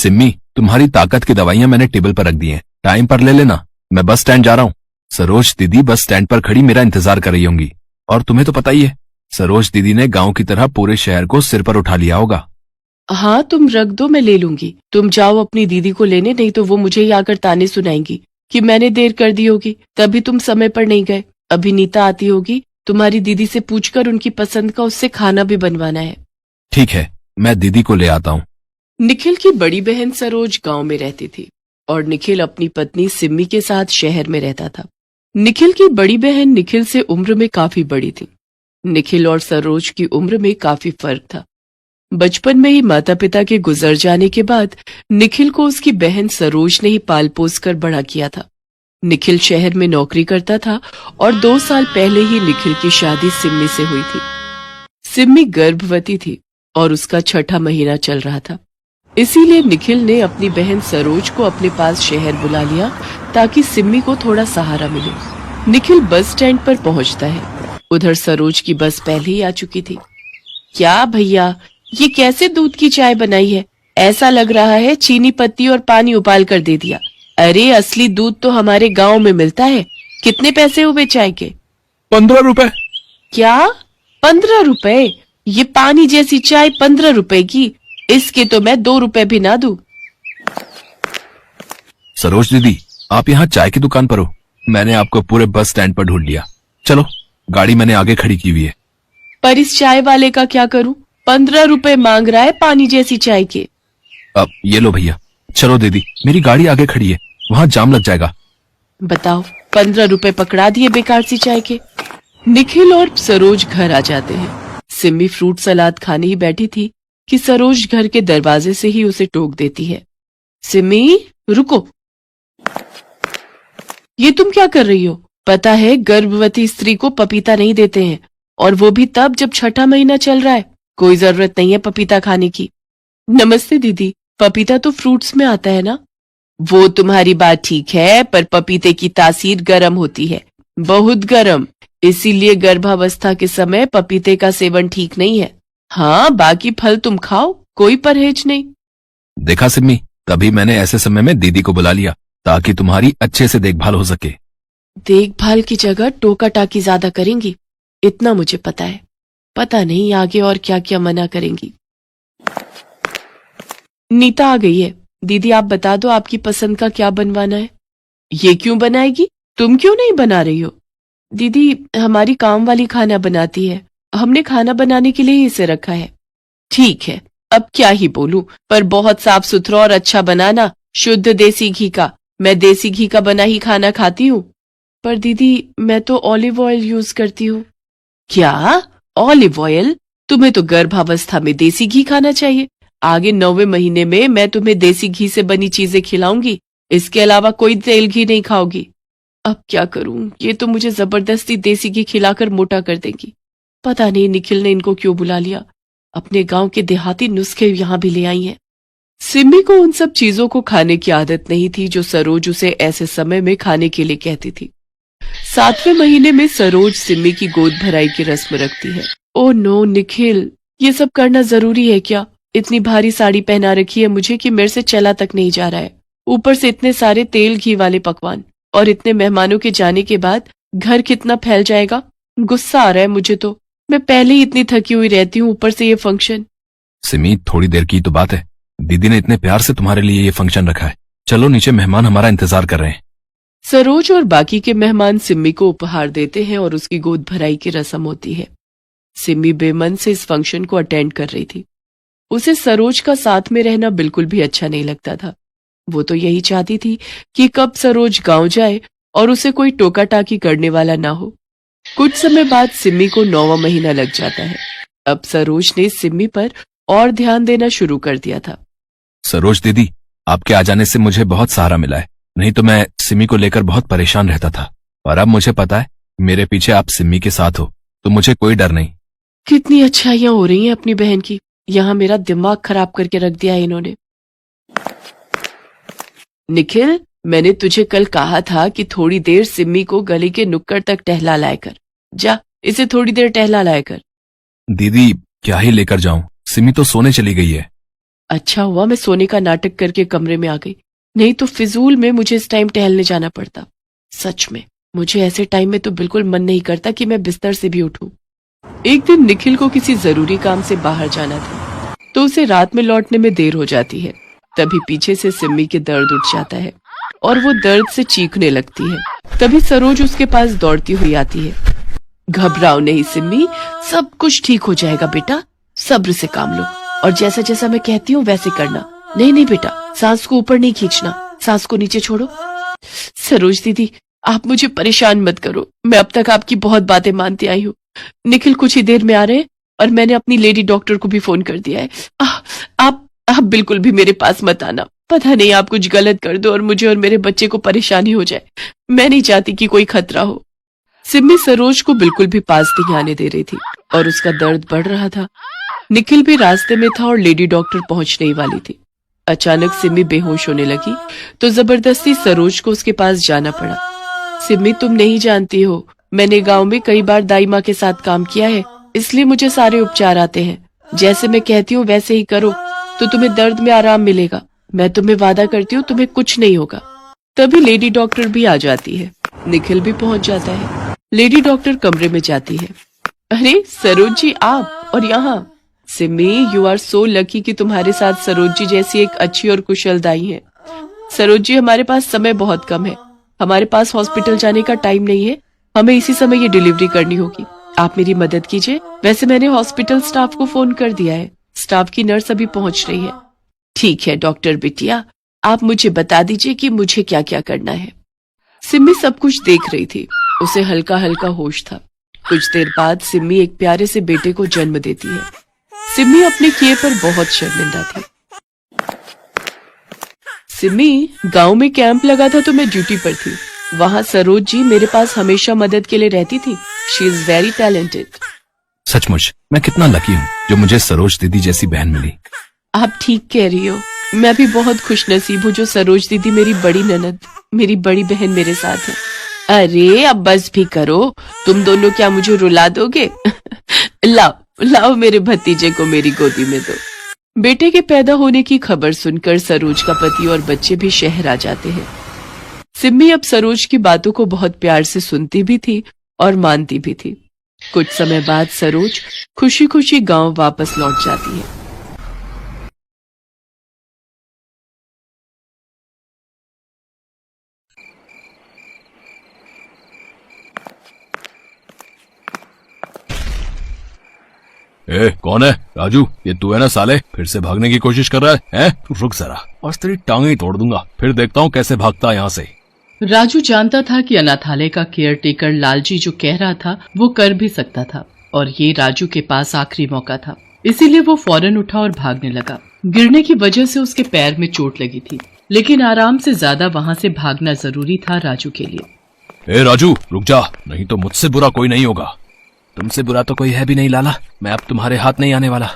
सिम्मी, तुम्हारी ताकत की दवाइयां मैंने टेबल पर रख दी हैं, टाइम पर ले लेना। मैं बस स्टैंड जा रहा हूँ। सरोज दीदी बस स्टैंड पर खड़ी मेरा इंतजार कर रही होंगी। और तुम्हें तो पता ही है, सरोज दीदी ने गांव की तरह पूरे शहर को सिर पर उठा लिया होगा। हाँ तुम रख दो, मैं ले लूंगी। तुम जाओ अपनी दीदी को लेने, नहीं तो वो मुझे ही आकर ताने सुनाएंगी कि मैंने देर कर दी होगी, तभी तुम समय पर नहीं गए। अभी नीता आती होगी, तुम्हारी दीदी से पूछकर उनकी पसंद का उससे खाना भी बनवाना है। ठीक है, मैं दीदी को ले आता हूँ। निखिल की बड़ी बहन सरोज गांव में रहती थी और निखिल अपनी पत्नी सिम्मी के साथ शहर में रहता था। निखिल की बड़ी बहन निखिल से उम्र में काफी बड़ी थी। निखिल और सरोज की उम्र में काफी फर्क था। बचपन में ही माता पिता के गुजर जाने के बाद निखिल को उसकी बहन सरोज ने ही पाल पोस कर बड़ा किया था। निखिल शहर में नौकरी करता था और 2 साल पहले ही निखिल की शादी सिम्मी से हुई थी। सिम्मी गर्भवती थी और उसका 6ठा महीना चल रहा था। इसीलिए निखिल ने अपनी बहन सरोज को अपने पास शहर बुला लिया ताकि सिम्मी को थोड़ा सहारा मिले। निखिल बस स्टैंड पर पहुंचता है। उधर सरोज की बस पहले ही आ चुकी थी। क्या भैया, ये कैसे दूध की चाय बनाई है? ऐसा लग रहा है चीनी पत्ती और पानी उबाल कर दे दिया। अरे असली दूध तो हमारे गांव में मिलता है। कितने पैसे हुए चाय के? 15 रुपए। क्या 15 रुपए? ये पानी जैसी चाय 15 रुपए की? इसके तो मैं 2 रुपए भी ना दूं। सरोज दीदी, आप यहाँ चाय की दुकान पर हो? मैंने आपको पूरे बस स्टैंड पर ढूंढ लिया। चलो, गाड़ी मैंने आगे खड़ी की हुई है। पर इस चाय वाले का क्या करूं? 15 रुपए मांग रहा है पानी जैसी चाय के। अब ये लो भैया। चलो दीदी, मेरी गाड़ी आगे खड़ी है, वहाँ जाम लग जाएगा। बताओ, 15 रुपए पकड़ा दिए बेकार सी चाय के। निखिल और सरोज घर आ जाते हैं। सिम्मी फ्रूट सलाद खाने ही बैठी थी कि सरोज घर के दरवाजे से ही उसे टोक देती है। सिम्मी, रुको। ये तुम क्या कर रही हो? पता है गर्भवती स्त्री को पपीता नहीं देते हैं, और वो भी तब जब 6ठा महीना चल रहा है। कोई जरूरत नहीं है पपीता खाने की। नमस्ते दीदी, पपीता तो फ्रूट्स में आता है ना? वो तुम्हारी बात ठीक है, पर पपीते की तासीर गर्म होती है, बहुत गर्म। इसीलिए गर्भावस्था के समय पपीते का सेवन ठीक नहीं है। हाँ, बाकी फल तुम खाओ, कोई परहेज नहीं। देखा सिम्मी, तभी मैंने ऐसे समय में दीदी को बुला लिया ताकि तुम्हारी अच्छे से देखभाल हो सके। देखभाल की जगह टोका टाकी ज्यादा करेंगी, इतना मुझे पता है। पता नहीं आगे और क्या क्या मना करेंगी। नीता आ गई है। दीदी आप बता दो आपकी पसंद का क्या बनवाना है। ये क्यों बनाएगी? तुम क्यों नहीं बना रही हो? दीदी, हमारी काम वाली खाना बनाती है, हमने खाना बनाने के लिए ही इसे रखा है। ठीक है, अब क्या ही बोलूं, पर बहुत साफ सुथरा और अच्छा बनाना, शुद्ध देसी घी का। मैं देसी घी का बना ही खाना खाती हूँ। पर दीदी, मैं तो ऑलिव ऑयल यूज करती हूँ। क्या? Olive oil? तुम्हें तो गर्भावस्था में देसी घी खाना चाहिए। आगे 9वें महीने में मैं तुम्हें देसी घी से बनी चीजें खिलाऊंगी, इसके अलावा कोई तेल घी नहीं खाओगी। अब क्या करूं, ये तो मुझे जबरदस्ती देसी घी खिलाकर मोटा कर देंगी। पता नहीं निखिल ने इनको क्यों बुला लिया। अपने गांव के देहाती नुस्खे यहाँ भी ले आई हैं। सिम्मी को उन सब चीजों को खाने की आदत नहीं थी जो सरोज उसे ऐसे समय में खाने के लिए कहती थी। 7वें महीने में सरोज सिम्मी की गोद भराई की रस्म रखती है। ओह नो निखिल, ये सब करना जरूरी है क्या? इतनी भारी साड़ी पहना रखी है मुझे कि मेरे से चला तक नहीं जा रहा है। ऊपर से इतने सारे तेल घी वाले पकवान, और इतने मेहमानों के जाने के बाद घर कितना फैल जाएगा। गुस्सा आ रहा है मुझे तो। मैं पहले ही इतनी थकी हुई रहती हूँ, ऊपर से ये फंक्शन। सिमी, थोड़ी देर की तो बात है। दीदी ने इतने प्यार से तुम्हारे लिए ये फंक्शन रखा है। चलो नीचे, मेहमान हमारा इंतजार कर रहे हैं। सरोज और बाकी के मेहमान सिम्मी को उपहार देते हैं और उसकी गोद भराई की रस्म होती है। सिम्मी बेमन से इस फंक्शन को अटेंड कर रही थी। उसे सरोज का साथ में रहना बिल्कुल भी अच्छा नहीं लगता था। वो तो यही चाहती थी कि कब सरोज गांव जाए और उसे कोई टोका टाकी करने वाला ना हो। कुछ समय बाद सिम्मी को 9वां महीना लग जाता है। अब सरोज ने सिम्मी पर और ध्यान देना शुरू कर दिया था। सरोज दीदी, आपके आ जाने से मुझे बहुत सहारा मिला है, नहीं तो मैं सिम्मी को लेकर बहुत परेशान रहता था। और अब मुझे पता है मेरे पीछे आप सिम्मी के साथ हो, तो मुझे कोई डर नहीं। कितनी अच्छाइयां हो रही हैं अपनी बहन की। यहाँ मेरा दिमाग खराब करके रख दिया है इन्होंने। निखिल, मैंने तुझे कल कहा था कि थोड़ी देर सिम्मी को गली के नुक्कड़ तक टहला लाया कर। जा, इसे थोड़ी देर टहला लाया कर। दीदी, क्या ही लेकर जाऊं, सिमी तो सोने चली गई है। अच्छा हुआ मैं सोने का नाटक करके कमरे में आ गई, नहीं तो फिजूल में मुझे इस टाइम टहलने जाना पड़ता। सच में मुझे ऐसे टाइम में तो बिल्कुल मन नहीं करता कि मैं बिस्तर से भी उठूं। एक दिन निखिल को किसी जरूरी काम से बाहर जाना था, तो उसे रात में लौटने में देर हो जाती है। तभी पीछे से सिम्मी के दर्द उठ जाता है और वो दर्द से चीखने लगती है। तभी सरोज उसके पास दौड़ती हुई आती है। घबराओ नहीं सिम्मी, सब कुछ ठीक हो जाएगा बेटा, सब्र से काम लो और जैसा जैसा मैं कहती हूँ वैसे करना। नहीं नहीं बेटा, सांस को ऊपर नहीं खींचना, सांस को नीचे छोड़ो। सरोज दीदी, आप मुझे परेशान मत करो, मैं अब तक आपकी बहुत बातें मानती आई हूँ। निखिल कुछ ही देर में आ रहे हैं और मैंने अपनी लेडी डॉक्टर को भी फोन कर दिया है। आप बिल्कुल भी मेरे पास मत आना, पता नहीं आप कुछ गलत कर दो और मुझे और मेरे बच्चे को परेशानी हो जाए। मैं नहीं चाहती कि कोई खतरा हो। सिम्मी सरोज को बिल्कुल भी पास नहीं आने दे रही थी और उसका दर्द बढ़ रहा था। निखिल भी रास्ते में था और लेडी डॉक्टर पहुंचने ही वाली थी। अचानक सिम्मी बेहोश होने लगी तो जबरदस्ती सरोज को उसके पास जाना पड़ा। सिम्मी, तुम नहीं जानती हो, मैंने गांव में कई बार दाई माँ के साथ काम किया है, इसलिए मुझे सारे उपचार आते हैं। जैसे मैं कहती हूँ वैसे ही करो तो तुम्हें दर्द में आराम मिलेगा। मैं तुम्हें वादा करती हूँ तुम्हें कुछ नहीं होगा। तभी लेडी डॉक्टर भी आ जाती है। निखिल भी पहुंच जाता है। लेडी डॉक्टर कमरे में जाती है। अरे सरोज जी, आप और यहाँ। Simmi, you are so lucky कि तुम्हारे साथ सरोज जी जैसी एक अच्छी और कुशल दाई है। सरोज जी, हमारे पास समय बहुत कम है, हमारे पास हॉस्पिटल जाने का टाइम नहीं है, हमें इसी समय ये डिलीवरी करनी होगी, आप मेरी मदद कीजिए। वैसे मैंने हॉस्पिटल स्टाफ को फोन कर दिया है, स्टाफ की नर्स अभी पहुंच रही है। ठीक है डॉक्टर बिटिया, आप मुझे बता दीजिए कि मुझे क्या क्या करना है। सिम्मी सब कुछ देख रही थी, उसे हल्का हल्का होश था। कुछ देर बाद सिम्मी एक प्यारे से बेटे को जन्म देती है। सिम्मी अपने किए पर बहुत शर्मिंदा थी। सिम्मी, गांव में कैंप लगा था तो मैं ड्यूटी पर थी, वहाँ सरोज जी मेरे पास हमेशा मदद के लिए रहती थी। She is very talented. सचमुच मैं कितना लकी हूँ जो मुझे सरोज दीदी जैसी बहन मिली। आप ठीक कह रही हो, मैं भी बहुत खुशनसीब हूँ जो सरोज दीदी मेरी बड़ी ननद, मेरी बड़ी बहन मेरे साथ है। अरे अब बस भी करो, तुम दोनों क्या मुझे रुला दोगे? लाओ लाओ मेरे भतीजे को मेरी गोदी में दो। बेटे के पैदा होने की खबर सुनकर सरोज का पति और बच्चे भी शहर आ जाते हैं। सिम्मी अब सरोज की बातों को बहुत प्यार से सुनती भी थी और मानती भी थी। कुछ समय बाद सरोज खुशी खुशी गांव वापस लौट जाती है। ए, कौन है? राजू, ये तू है ना साले? फिर से भागने की कोशिश कर रहा है? हैं? रुक जरा, और तेरी टांगे ही तोड़ दूंगा, फिर देखता हूँ कैसे भागता है यहाँ से। राजू जानता था कि अनाथालय का केयर टेकर लालजी जो कह रहा था वो कर भी सकता था और ये राजू के पास आखिरी मौका था, इसीलिए वो फौरन उठा और भागने लगा। गिरने की वजह से उसके पैर में चोट लगी थी, लेकिन आराम से ज्यादा वहाँ से भागना जरूरी था राजू के लिए। ए राजू, रुक जा, नहीं तो मुझसे बुरा कोई नहीं होगा। तुमसे बुरा तो कोई है भी नहीं लाला, मैं अब तुम्हारे हाथ नहीं आने वाला।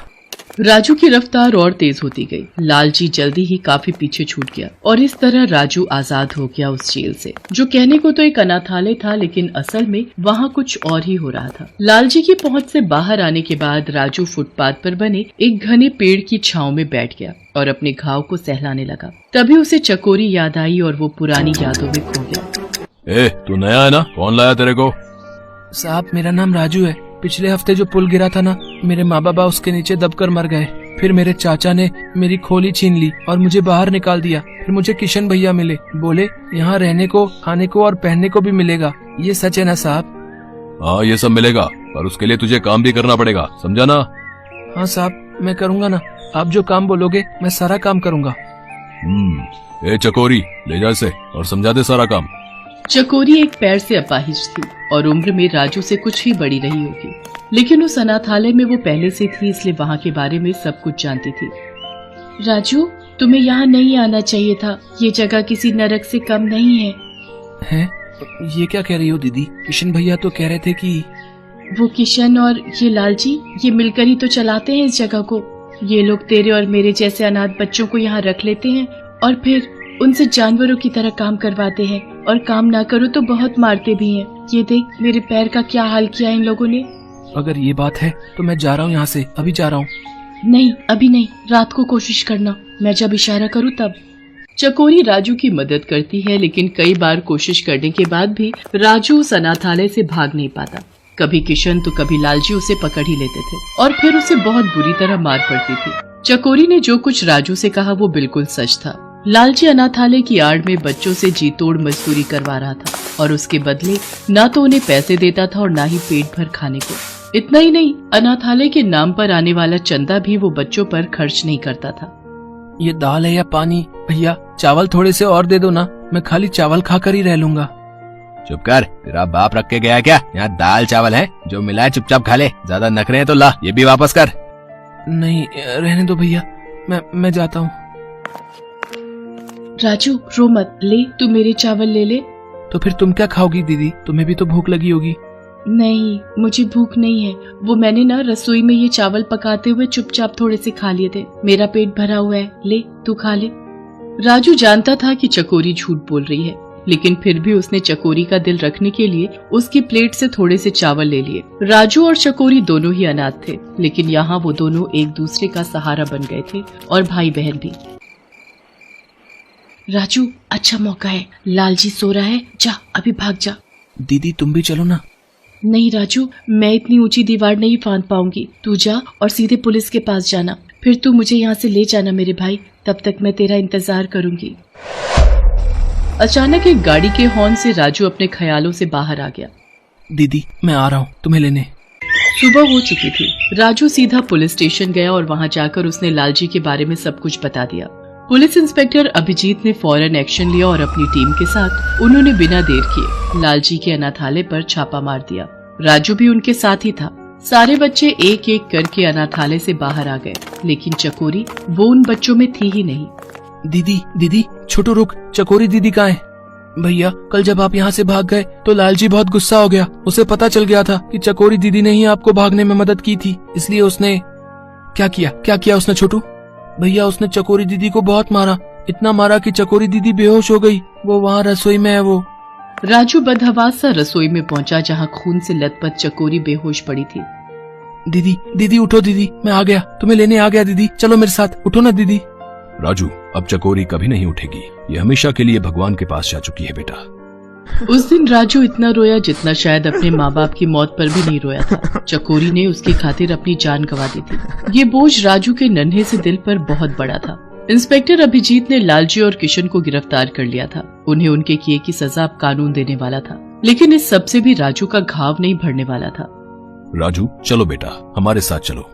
राजू की रफ्तार और तेज होती गई। लालजी जल्दी ही काफी पीछे छूट गया और इस तरह राजू आजाद हो गया उस जेल से, जो कहने को तो एक अनाथालय था लेकिन असल में वहाँ कुछ और ही हो रहा था। लालजी की पहुँच से बाहर आने के बाद राजू फुटपाथ पर बने एक घने पेड़ की छांव में बैठ गया और अपने घाव को सहलाने लगा। तभी उसे चकोरी याद आई और वो पुरानी यादों में खो गया। ए, तू नया है ना? कौन लाया तेरे को? साहब, मेरा नाम राजू है। पिछले हफ्ते जो पुल गिरा था ना, मेरे माँ बाबा उसके नीचे दबकर मर गए। फिर मेरे चाचा ने मेरी खोली छीन ली और मुझे बाहर निकाल दिया। फिर मुझे किशन भैया मिले, बोले यहाँ रहने को, खाने को और पहनने को भी मिलेगा। ये सच है ना साहब? हाँ, ये सब मिलेगा, पर उसके लिए तुझे काम भी करना पड़ेगा, समझा ना? हाँ साहब, मैं करूँगा ना, आप जो काम बोलोगे मैं सारा काम करूँगा। ए चकोरी, ले जा इसे और समझा दे सारा काम। चकोरी एक पैर से अपाहिज थी और उम्र में राजू से कुछ ही बड़ी रही होगी, लेकिन उस अनाथालय में वो पहले से थी, इसलिए वहाँ के बारे में सब कुछ जानती थी। राजू, तुम्हें यहाँ नहीं आना चाहिए था, ये जगह किसी नरक से कम नहीं है। हैं? ये क्या कह रही हो दीदी? किशन भैया तो कह रहे थे कि वो किशन और ये लालजी, ये मिलकर ही तो चलाते हैं इस जगह को। ये लोग तेरे और मेरे जैसे अनाथ बच्चों को यहाँ रख लेते हैं और फिर उनसे जानवरों की तरह काम करवाते हैं, और काम ना करो तो बहुत मारते भी हैं। ये देख, मेरे पैर का क्या हाल किया इन लोगों ने। अगर ये बात है तो मैं जा रहा हूँ यहाँ से, अभी जा रहा हूँ। नहीं, अभी नहीं, रात को कोशिश करना, मैं जब इशारा करूँ तब। चकोरी राजू की मदद करती है, लेकिन कई बार कोशिश करने के बाद भी राजू उस अनाथालय से भाग नहीं पाता। कभी किशन तो कभी लालजी उसे पकड़ ही लेते थे और फिर उसे बहुत बुरी तरह मार पड़ती थी। चकोरी ने जो कुछ राजू से कहा वो बिल्कुल सच था। लालजी अनाथालय की आड़ में बच्चों से जी तोड़ मजदूरी करवा रहा था और उसके बदले न तो उन्हें पैसे देता था और न ही पेट भर खाने को। इतना ही नहीं, अनाथालय के नाम पर आने वाला चंदा भी वो बच्चों पर खर्च नहीं करता था। ये दाल है या पानी? भैया चावल थोड़े से और दे दो ना, मैं खाली चावल खाकर ही रह लूंगा। चुप कर, तेरा बाप रख के गया क्या? यहाँ दाल चावल है, जो मिला है चुपचाप खा ले। ज्यादा नखरे हैं तो ला, ये भी वापस कर। नहीं, रहने दो भैया, मैं जाता हूँ। राजू रो मत, ले तू मेरे चावल ले ले। तो फिर तुम क्या खाओगी दीदी? तुम्हें भी तो भूख लगी होगी। नहीं, मुझे भूख नहीं है, वो मैंने ना रसोई में ये चावल पकाते हुए चुपचाप थोड़े से खा लिए थे, मेरा पेट भरा हुआ है, ले तू खा ले। राजू जानता था कि चकोरी झूठ बोल रही है, लेकिन फिर भी उसने चकोरी का दिल रखने के लिए उसकी प्लेट से थोड़े से चावल ले लिए। राजू और चकोरी दोनों ही अनाथ थे, लेकिन यहाँ वो दोनों एक दूसरे का सहारा बन गए थे और भाई बहन भी। राजू अच्छा मौका है, लालजी सो रहा है, जा अभी भाग जा। दीदी तुम भी चलो ना। नहीं राजू, मैं इतनी ऊंची दीवार नहीं फांद पाऊंगी, तू जा और सीधे पुलिस के पास जाना, फिर तू मुझे यहाँ से ले जाना मेरे भाई, तब तक मैं तेरा इंतजार करूंगी। अचानक एक गाड़ी के हॉर्न से राजू अपने ख्यालों से बाहर आ गया। दीदी मैं आ रहा हूँ तुम्हें लेने। सुबह हो चुकी थी। राजू सीधा पुलिस स्टेशन गया और वहाँ जाकर उसने लालजी के बारे में सब कुछ बता दिया। पुलिस इंस्पेक्टर अभिजीत ने फौरन एक्शन लिया और अपनी टीम के साथ उन्होंने बिना देर किए लालजी के अनाथालय पर छापा मार दिया। राजू भी उनके साथ ही था। सारे बच्चे एक एक करके अनाथालय से बाहर आ गए, लेकिन चकोरी वो उन बच्चों में थी ही नहीं। दीदी छोटू रुक, चकोरी दीदी कहाँ है? भैया कल जब आप यहाँ से भाग गए तो लालजी बहुत गुस्सा हो गया, उसे पता चल गया था कि चकोरी दीदी ने ही आपको भागने में मदद की थी, इसलिए उसने क्या किया उसने छोटू? भैया उसने चकोरी दीदी को बहुत मारा, इतना मारा कि चकोरी दीदी बेहोश हो गई, वो वहाँ रसोई में है वो। राजू बदहवास सा रसोई में पहुंचा जहां खून से लथपथ चकोरी बेहोश पड़ी थी। दीदी उठो दीदी, मैं आ गया, तुम्हें लेने आ गया दीदी, चलो मेरे साथ, उठो ना दीदी। राजू अब चकोरी कभी नहीं उठेगी, ये हमेशा के लिए भगवान के पास जा चुकी है बेटा। उस दिन राजू इतना रोया जितना शायद अपने माँ बाप की मौत पर भी नहीं रोया था। चकोरी ने उसकी खातिर अपनी जान गंवा दी थी। ये बोझ राजू के नन्हे से दिल पर बहुत बड़ा था। इंस्पेक्टर अभिजीत ने लालजी और किशन को गिरफ्तार कर लिया था। उन्हें उनके किए की सजा अब कानून देने वाला था, लेकिन इस सब से भी राजू का घाव नहीं भरने वाला था। राजू चलो बेटा, हमारे साथ चलो।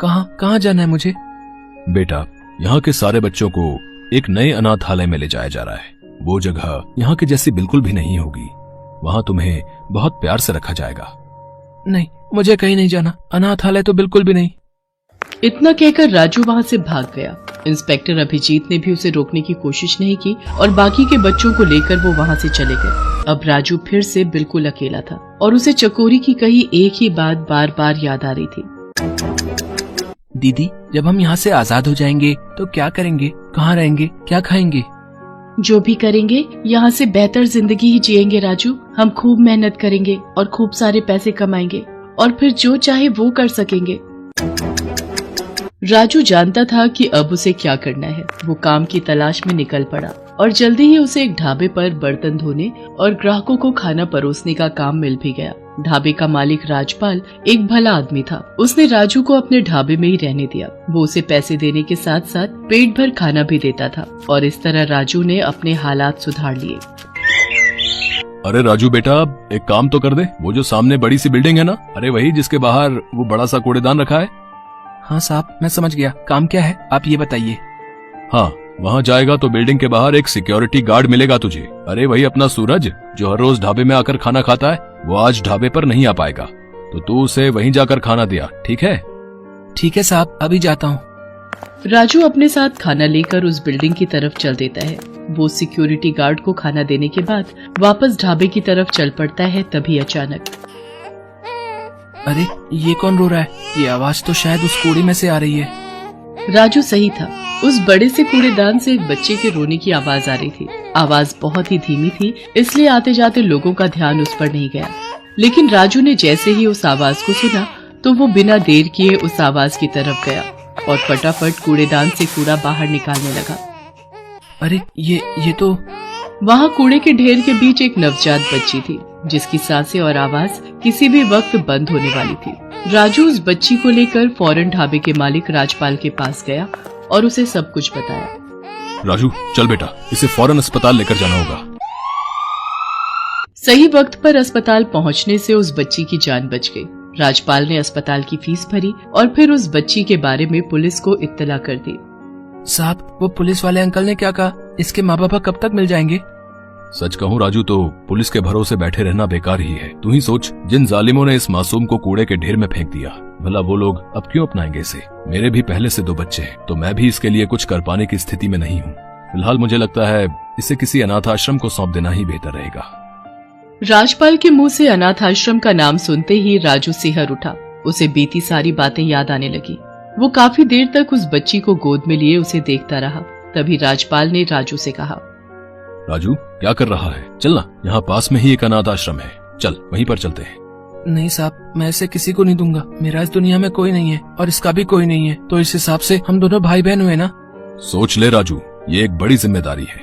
कहाँ जाना है मुझे? बेटा यहाँ के सारे बच्चों को एक नए अनाथालय में ले जाया जा रहा है। वो जगह यहाँ की जैसी बिल्कुल भी नहीं होगी, वहाँ तुम्हें बहुत प्यार से रखा जाएगा। नहीं, मुझे कहीं नहीं जाना, अनाथालय तो बिल्कुल भी नहीं। इतना कहकर राजू वहाँ से भाग गया। इंस्पेक्टर अभिजीत ने भी उसे रोकने की कोशिश नहीं की और बाकी के बच्चों को लेकर वो वहाँ से चले गए। अब राजू फिर से बिल्कुल अकेला था और उसे चकोरी की कही एक ही बात बार बार याद आ रही थी। दीदी जब हम यहाँ से आजाद हो जाएंगे तो क्या करेंगे, कहाँ रहेंगे, क्या खाएंगे? जो भी करेंगे यहाँ से बेहतर जिंदगी ही जिएंगे राजू। हम खूब मेहनत करेंगे और खूब सारे पैसे कमाएंगे और फिर जो चाहे वो कर सकेंगे। राजू जानता था कि अब उसे क्या करना है। वो काम की तलाश में निकल पड़ा और जल्दी ही उसे एक ढाबे पर बर्तन धोने और ग्राहकों को खाना परोसने का काम मिल भी गया। ढाबे का मालिक राजपाल एक भला आदमी था। उसने राजू को अपने ढाबे में ही रहने दिया। वो उसे पैसे देने के साथ साथ पेट भर खाना भी देता था और इस तरह राजू ने अपने हालात सुधार लिए। अरे राजू बेटा, एक काम तो कर दे, वो जो सामने बड़ी सी बिल्डिंग है ना, अरे वही जिसके बाहर वो बड़ा सा कूड़ेदान रखा है। हाँ साहब मैं समझ गया, काम क्या है आप ये बताइए। हाँ वहाँ जाएगा तो बिल्डिंग के बाहर एक सिक्योरिटी गार्ड मिलेगा तुझे। अरे वही अपना सूरज जो हर रोज ढाबे में आकर खाना खाता है, वो आज ढाबे पर नहीं आ पाएगा, तो तू उसे वहीं जाकर खाना दिया, ठीक है? ठीक है साहब, अभी जाता हूँ। राजू अपने साथ खाना लेकर उस बिल्डिंग की तरफ चल देता है। वो सिक्योरिटी गार्ड को खाना देने के बाद वापस ढाबे की तरफ चल पड़ता है। तभी अचानक अरे ये कौन रो रहा है? ये आवाज तो शायद उस कूड़े में से आ रही है। राजू सही था, उस बड़े से कूड़ेदान से एक बच्चे के रोने की आवाज आ रही थी। आवाज बहुत ही धीमी थी, इसलिए आते जाते लोगों का ध्यान उस पर नहीं गया। लेकिन राजू ने जैसे ही उस आवाज को सुना तो वो बिना देर किए उस आवाज की तरफ गया। और फटाफट कूड़ेदान से कूड़ा बाहर निकालने लगा। अरे ये तो वहाँ कूड़े के ढेर के बीच एक नवजात बच्ची थी जिसकी सांसें और आवाज किसी भी वक्त बंद होने वाली थी। राजू उस बच्ची को लेकर फौरन ढाबे के मालिक राजपाल के पास गया और उसे सब कुछ बताया। राजू चल बेटा, इसे फौरन अस्पताल लेकर जाना होगा। सही वक्त पर अस्पताल पहुंचने से उस बच्ची की जान बच गई। राजपाल ने अस्पताल की फीस भरी और फिर उस बच्ची के बारे में पुलिस को इत्तला कर दी। साहब, वो पुलिस वाले अंकल ने क्या कहा? इसके माँ बाप कब तक मिल जाएंगे? सच कहूँ राजू तो पुलिस के भरोसे बैठे रहना बेकार ही है। तू ही सोच, जिन जालिमों ने इस मासूम को कूड़े के ढेर में फेंक दिया, भला वो लोग अब क्यों अपनाएंगे इसे? मेरे भी पहले से 2 बच्चे हैं, तो मैं भी इसके लिए कुछ कर पाने की स्थिति में नहीं हूँ। फिलहाल मुझे लगता है इसे किसी अनाथ आश्रम को सौंप देना ही बेहतर रहेगा। राजपाल के मुंह से अनाथ आश्रम का नाम सुनते ही राजू सिहर उठा। उसे बीती सारी बातें याद आने लगी। वो काफी देर तक उस बच्ची को गोद में लिए उसे देखता रहा। तभी राजपाल ने राजू से कहा, राजू क्या कर रहा है? चलना, यहाँ पास में ही एक अनाथ आश्रम है, चल वहीं पर चलते हैं। नहीं साहब, मैं इसे किसी को नहीं दूंगा। मेरा इस दुनिया में कोई नहीं है और इसका भी कोई नहीं है, तो इस हिसाब से हम दोनों भाई बहन हुए ना। सोच ले राजू, ये एक बड़ी जिम्मेदारी है।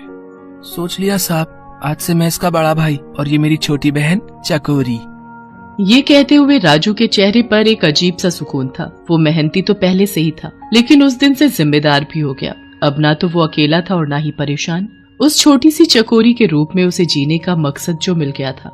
सोच लिया साहब, आज से मैं इसका बड़ा भाई और ये मेरी छोटी बहन चकोरी। ये कहते हुए राजू के चेहरे पर एक अजीब सा सुकून था। वो मेहनती तो पहले से ही था, लेकिन उस दिन से जिम्मेदार भी हो गया। अब ना तो वो अकेला था और ना ही परेशान। उस छोटी सी चकोरी के रूप में उसे जीने का मकसद जो मिल गया था।